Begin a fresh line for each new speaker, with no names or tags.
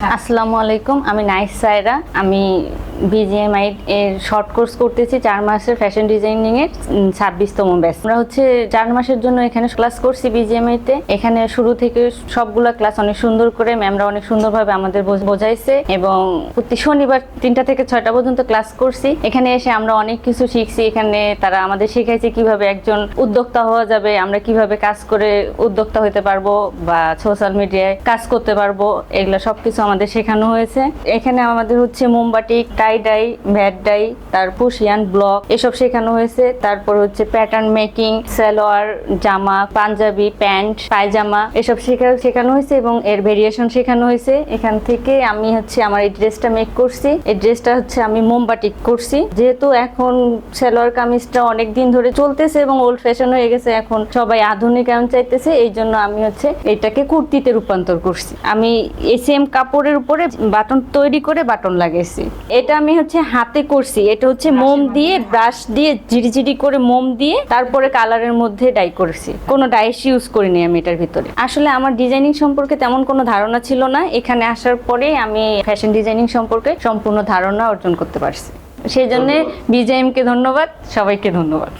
আসসালামু আলাইকুম, আমি নাইস সায়রা। আমি বিজিএমআই এর শর্ট কোর্স করতেছি 4 মাসের ফ্যাশন ডিজাইনিং এর 26তম ব্যাচ। আমরা হচ্ছে 4 মাসের জন্য এখানে ক্লাস করছি বিজিএমআই তে। এখানে শুরু থেকে সবগুলা ক্লাস অনেক সুন্দর করে ম্যামরা অনেক সুন্দরভাবে আমাদের বোঝাইছে এবং প্রতি শনিবার 3টা থেকে 6টা পর্যন্ত ক্লাস করছি। এখানে এসে আমরা অনেক কিছু শিখছি। এখানে তারা আমাদের শিখাইছে কিভাবে একজন উদ্যোক্তা হওয়া যাবে, আমরা কিভাবে কাজ করে উদ্যোক্তা হতে পারবো বা সোশ্যাল মিডিয়ায় কাজ করতে পারবো, এগুলো সবকিছু আমাদের শেখানো হয়েছে। এখানে আমাদের হচ্ছে মোমবাটিক, টাই ডাই, ভ্যাট ডাই, তারপর শিয়ান ব্লক এসব শেখানো হয়েছে। তারপর হচ্ছে প্যাটার্ন মেকিং, সালোয়ার, জামা, পাঞ্জাবি, প্যান্ট, পায়জামা এসব শেখানো হয়েছে এবং এর ভেরিয়েশন শেখানো হয়েছে। এখান থেকে আমি হচ্ছে আমার এই ড্রেসটা মেক করছি। এই ড্রেসটা হচ্ছে আমি মোমবাটিক করছি। যেহেতু এখন সালোয়ার কামিজটা অনেক দিন ধরে চলতেছে এবং ওল্ড ফ্যাশন হয়ে গেছে, এখন সবাই আধুনিক চাইতেছে, এই জন্য আমি হচ্ছে এটাকে কুর্তিতে রূপান্তর করছি। আমি এই সেম কাপড়ের উপরে বাটন তৈরি করে বাটন লাগাইছি। এটা আমি হচ্ছে হাতে করছি। এটা হচ্ছে মোম দিয়ে, ব্রাশ দিয়ে ঝিরিঝিরি করে মোম দিয়ে তারপরে কালারের মধ্যে ডাই করেছি। কোনো ডাইস ইউজ করিনি আমি এটার ভিতরে। আসলে আমার ডিজাইনিং সম্পর্কে তেমন কোনো ধারণা ছিল না। এখানে আসার পরে আমি ফ্যাশন ডিজাইনিং সম্পর্কে সম্পূর্ণ ধারণা অর্জন করতে পারছি। সেই জন্য বিজেএম কে ধন্যবাদ, সবাইকে ধন্যবাদ।